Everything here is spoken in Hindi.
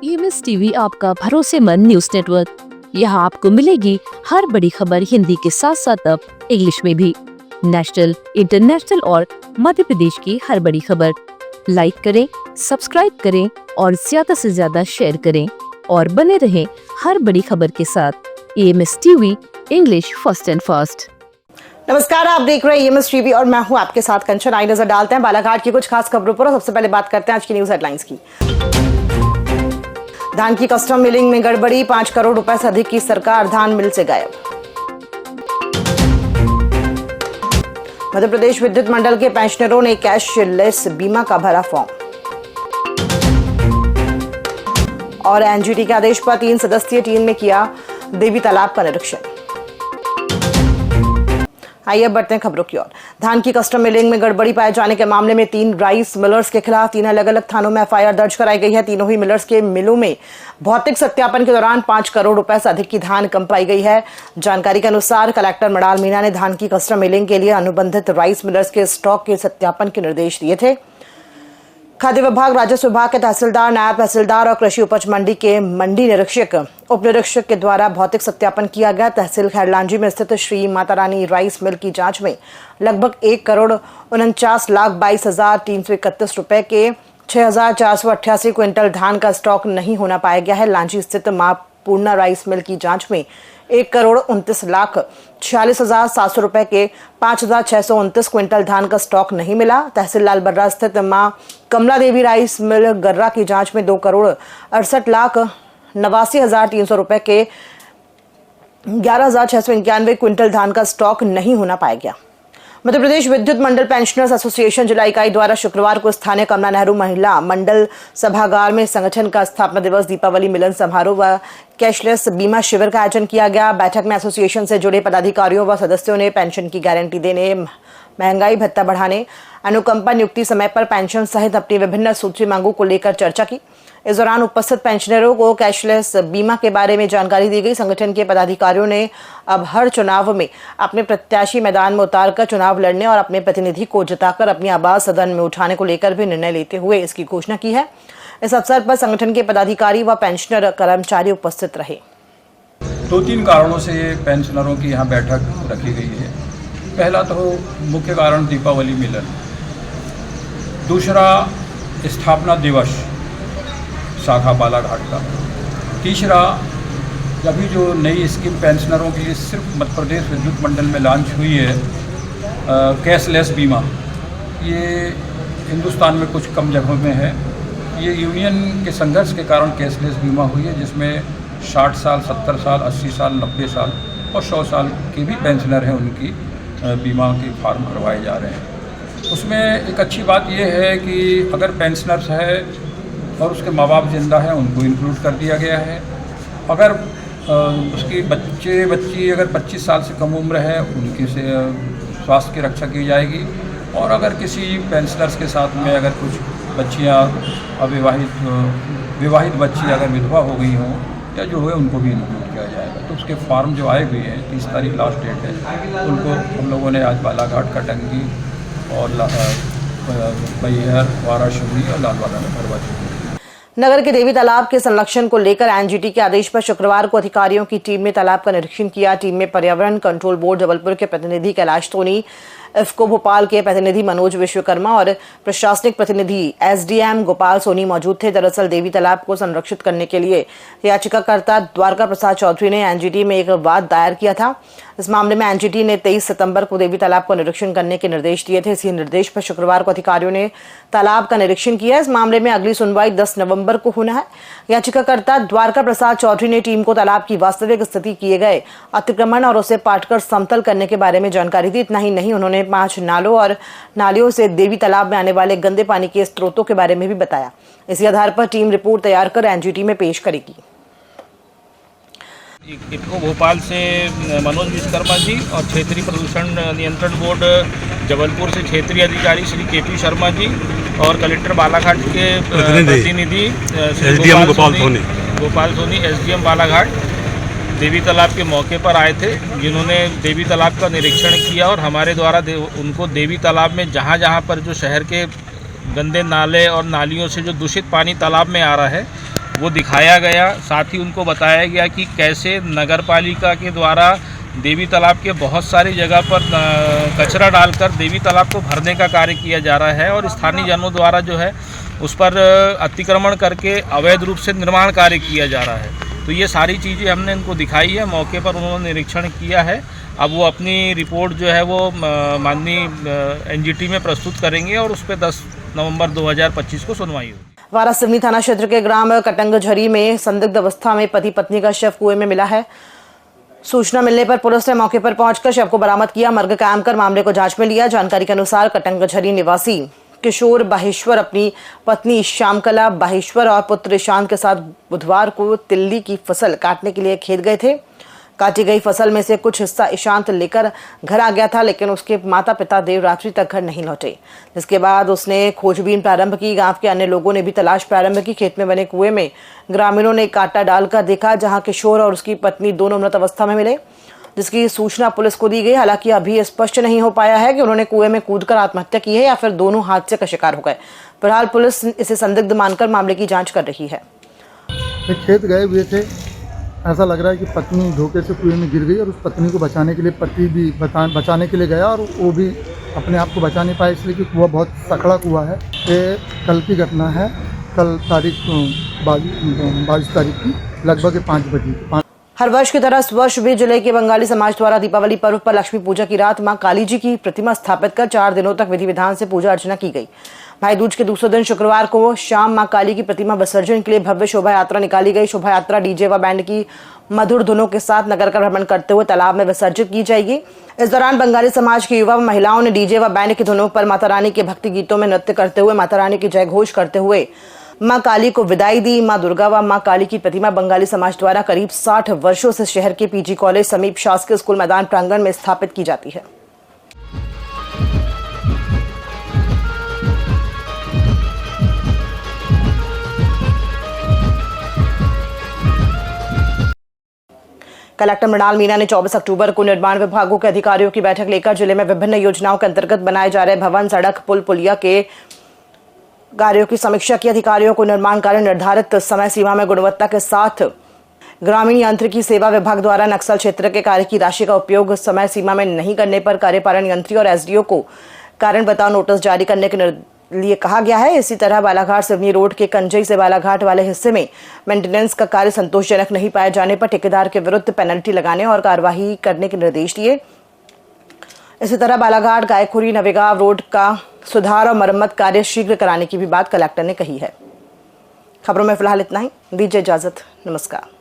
EMS टीवी आपका भरोसेमंद न्यूज नेटवर्क। यहाँ आपको मिलेगी हर बड़ी खबर हिंदी के साथ साथ अब इंग्लिश में भी। नेशनल, इंटरनेशनल और मध्य प्रदेश की हर बड़ी खबर लाइक करें, सब्सक्राइब करें और ज्यादा से ज्यादा शेयर करें और बने रहें हर बड़ी खबर के साथ। EMS TV, English first and fast. नमस्कार, आप देख रहे हैं EMS टीवी और मैं हूं आपके साथ कंचन। आई नजर डालते हैं बालाघाट की कुछ खास खबरों पर। सबसे पहले बात करते हैं आज की न्यूज हेडलाइंस की। धान की कस्टम मिलिंग में गड़बड़ी, 5 करोड़ रुपए से अधिक की सरकार धान मिल से गायब। मध्य प्रदेश विद्युत मंडल के पेंशनरों ने कैशलेस बीमा का भरा फॉर्म। और एनजीटी के आदेश पर 3 सदस्यीय टीम ने किया देवी तालाब का निरीक्षण। आइए बढ़ते हैं खबरों की ओर। धान की कस्टम मिलिंग में गड़बड़ी पाए जाने के मामले में 3 राइस मिलर्स के खिलाफ 3 अलग अलग थानों में एफआईआर दर्ज कराई गई है। तीनों ही मिलर्स के मिलों में भौतिक सत्यापन के दौरान 5 करोड़ रुपए से अधिक की धान कम पाई गई है। जानकारी के अनुसार कलेक्टर मडाल मीणा ने धान की कस्टम मिलिंग के लिए अनुबंधित राइस मिलर्स के स्टॉक के सत्यापन के निर्देश दिए थे। खाद्य विभाग, राजस्व विभाग के तहसीलदार, नायब तहसीलदार और कृषि उपज मंडी के मंडी निरीक्षक, उप निरीक्षक के द्वारा भौतिक सत्यापन किया गया। तहसील खैरलांजी में स्थित श्री माता रानी राइस मिल की जांच में लगभग 1,49,22,331 रुपए के 6,488 क्विंटल धान का स्टॉक नहीं होना पाया गया है। लांजी स्थित मां पूर्णा राइस मिल की जांच में 1,29,46,700 रुपए के 5,629 क्विंटल धान का स्टॉक नहीं मिला। तहसील लालबर्रा स्थित मां कमला देवी राइस मिल गर्रा की जांच में 2,68,89,300 रुपए के 11,691 क्विंटल धान का स्टॉक नहीं होना पाया गया। मध्य प्रदेश विद्युत मंडल पेंशनर्स एसोसिएशन जिला इकाई द्वारा शुक्रवार को स्थानीय कमला नेहरू महिला मंडल सभागार में संगठन का स्थापना दिवस, दीपावली मिलन समारोह व कैशलेस बीमा शिविर का आयोजन किया गया। बैठक में एसोसिएशन से जुड़े पदाधिकारियों व सदस्यों ने पेंशन की गारंटी देने, महंगाई भत्ता बढ़ाने, अनुकंपा नियुक्ति समय पर पेंशन सहित अपनी विभिन्न सूची मांगों को लेकर चर्चा की। इस दौरान उपस्थित पेंशनरों को कैशलेस बीमा के बारे में जानकारी दी गई। संगठन के पदाधिकारियों ने अब हर चुनाव में अपने प्रत्याशी मैदान में उतारकर चुनाव लड़ने और अपने प्रतिनिधि को जिताकर अपनी आवाज सदन में उठाने को लेकर भी निर्णय लेते हुए इसकी घोषणा की है। इस अवसर पर संगठन के पदाधिकारी व पेंशनर कर्मचारी उपस्थित रहे। 2-3 कारणों से पेंशनरों की यहाँ बैठक रखी गई है। पहला तो मुख्य कारण दीपावली मिलन, दूसरा स्थापना दिवस शाखा बालाघाट का, तीसरा अभी जो नई स्कीम पेंशनरों के लिए सिर्फ मध्य प्रदेश विद्युत मंडल में लॉन्च हुई है, कैशलेस बीमा, ये हिंदुस्तान में कुछ कम जगहों में है। ये यूनियन के संघर्ष के कारण कैशलेस बीमा हुई है, जिसमें 60 साल, 70 साल, 80 साल, 90 साल और 100 साल के भी पेंशनर हैं, उनकी बीमा के फार्म करवाए जा रहे हैं। उसमें एक अच्छी बात यह है कि अगर पेंशनर्स है और उसके माँ बाप जिंदा हैं, उनको इंक्लूड कर दिया गया है। अगर उसकी बच्ची अगर 25 साल से कम उम्र है, उनकी से स्वास्थ्य की रक्षा की जाएगी। और अगर किसी पेंशनर्स के साथ में अगर कुछ बच्चियाँ विवाहित बच्ची अगर विधवा हो गई हों या जो है, उनको भी इंक्लूड किया जाएगा। तो उसके फॉर्म जो आए हुए हैं, 30 तारीख लास्ट डेट है, उनको हम लोगों ने आज बालाघाट, कटंगी और मैहर, वाराशुनी और लालवाड़ा में भरवा चुके हैं। नगर के देवी तालाब के संरक्षण को लेकर एनजीटी के आदेश पर शुक्रवार को अधिकारियों की टीम ने तालाब का निरीक्षण किया। टीम में पर्यावरण कंट्रोल बोर्ड जबलपुर के प्रतिनिधि कैलाश सोनी, इफ्को भोपाल के प्रतिनिधि मनोज विश्वकर्मा और प्रशासनिक प्रतिनिधि एसडीएम गोपाल सोनी मौजूद थे। दरअसल देवी तालाब को संरक्षित करने के लिए याचिकाकर्ता द्वारका प्रसाद चौधरी ने एनजीटी में एक वाद दायर किया था। इस मामले में एनजीटी ने 23 सितंबर को देवी तालाब को निरीक्षण करने के निर्देश दिए थे। इसी निर्देश पर शुक्रवार को अधिकारियों ने तालाब का निरीक्षण किया। इस मामले में अगली सुनवाई 10 नवंबर को होना है। याचिकाकर्ता द्वारका प्रसाद चौधरी ने टीम को तालाब की वास्तविक स्थिति, किए गए अतिक्रमण और उसे पाटकर समतल करने के बारे में जानकारी दी। इतना ही नहीं, उन्होंने 5 नालों और नालियों से देवी तालाब में आने वाले गंदे पानी के स्रोतों के बारे में भी बताया। इसी आधार पर टीम रिपोर्ट तैयार कर एनजीटी में पेश करेगी। इफ्को भोपाल से मनोज विश्वकर्मा जी और क्षेत्रीय प्रदूषण नियंत्रण बोर्ड जबलपुर से क्षेत्रीय अधिकारी श्री केपी शर्मा जी और कलेक्टर बालाघाट के प्रतिनिधि गोपाल सोनी एसडीएम बालाघाट देवी तालाब के मौके पर आए थे, जिन्होंने देवी तालाब का निरीक्षण किया और हमारे द्वारा उनको देवी तालाब में जहाँ जहाँ पर जो शहर के गंदे नाले और नालियों से जो दूषित पानी तालाब में आ रहा है वो दिखाया गया। साथ ही उनको बताया गया कि कैसे नगर पालिका के द्वारा देवी तालाब के बहुत सारी जगह पर कचरा डालकर देवी तालाब को भरने का कार्य किया जा रहा है और स्थानीय जनों द्वारा जो है उस पर अतिक्रमण करके अवैध रूप से निर्माण कार्य किया जा रहा है। तो ये सारी चीज़ें हमने इनको दिखाई है, मौके पर उन्होंने निरीक्षण किया है। अब वो अपनी रिपोर्ट जो है वो माननीय एनजीटी में प्रस्तुत करेंगे और उस पर 10 नवंबर 2025 को सुनवाई होगी। वारासिवनी थाना क्षेत्र के ग्राम कटंगझरी में संदिग्ध अवस्था में पति पत्नी का शव कुएं में मिला है। सूचना मिलने पर पुलिस ने मौके पर पहुंचकर शव को बरामद किया, मर्ग कायम कर मामले को जांच में लिया। जानकारी के अनुसार कटंगझरी निवासी किशोर बाहेश्वर अपनी पत्नी श्यामकला बाहेश्वर और पुत्र ईशांत के साथ बुधवार को तिल्ली की फसल काटने के लिए खेत गए थे। काटी गई फसल में से कुछ हिस्सा ईशांत लेकर घर आ गया था, लेकिन उसके माता पिता देर रात्रि तक घर नहीं लौटे, जिसके बाद उसने खोजबीन प्रारंभ की। गांव के अन्य लोगों ने भी तलाश प्रारंभ की। खेत में बने कुएं में ग्रामीणों ने कांटा डालकर देखा, जहां किशोर और उसकी पत्नी दोनों मृत अवस्था में मिले, जिसकी सूचना पुलिस को दी गई। हालांकि अभी स्पष्ट नहीं हो पाया है कि उन्होंने कुएं में कूदकर आत्महत्या की है या फिर दोनों हादसे का शिकार हो गए। फिलहाल पुलिस इसे संदिग्ध मानकर मामले की जांच कर रही है। खेत गए हुए थे, ऐसा लग रहा है कि पत्नी धोखे से कुएं में गिर गई और उस पत्नी को बचाने के लिए पति भी बचाने के लिए गया और वो भी अपने आप को बचा नहीं पाया, इसलिए कि कुआं बहुत सकड़ा कुआं है। ये कल की घटना है, कल तारीख 22 तारीख की लगभग 5 बजे। हर वर्ष की तरह इस वर्ष भी जिले के बंगाली समाज द्वारा दीपावली पर्व पर लक्ष्मी पूजा की रात मां काली जी की प्रतिमा स्थापित कर 4 दिनों तक विधि विधान से पूजा अर्चना की गई। भाई दूज के दूसरे दिन शुक्रवार को शाम मां काली की प्रतिमा विसर्जन के लिए भव्य शोभा यात्रा निकाली गई। शोभा यात्रा डीजे व बैंड की मधुर धुनों के साथ नगर का भ्रमण करते हुए तालाब में विसर्जित की जाएगी। इस दौरान बंगाली समाज के युवा व महिलाओं ने डीजे व बैंड की धुनों पर माता रानी के भक्ति गीतों में नृत्य करते हुए माता रानी की जय घोष करते हुए मां काली को विदाई दी। मां दुर्गा व मां काली की प्रतिमा बंगाली समाज द्वारा करीब 60 वर्षों से शहर के पीजी कॉलेज समीप शासकीय स्कूल मैदान प्रांगण में स्थापित की जाती है। कलेक्टर मृणाल मीणा ने 24 अक्टूबर को निर्माण विभागों के अधिकारियों की बैठक लेकर जिले में विभिन्न योजनाओं के अंतर्गत बनाए जा रहे भवन, सड़क, पुल, पुलिया के कार्यों की समीक्षा की। अधिकारियों को निर्माण कार्य निर्धारित समय सीमा में गुणवत्ता के साथ ग्रामीण यांत्रिकी सेवा विभाग द्वारा नक्सल क्षेत्र के कार्य की राशि का उपयोग समय सीमा में नहीं करने पर कार्यपालन यंत्री और एसडीओ को कारण बताओ नोटिस जारी करने के लिए कहा गया है। इसी तरह बालाघाट सिवनी रोड के कंजई से बालाघाट वाले हिस्से में मेंटेनेंस का कार्य संतोषजनक नहीं पाए जाने पर ठेकेदार के विरुद्ध पेनल्टी लगाने और कार्रवाई करने के निर्देश दिए। इसी तरह बालाघाट गायखुरी नवेगांव रोड का सुधार और मरम्मत कार्य शीघ्र कराने की भी बात कलेक्टर ने कही है। खबरों में फिलहाल इतना ही, दीजिए इजाजत, नमस्कार।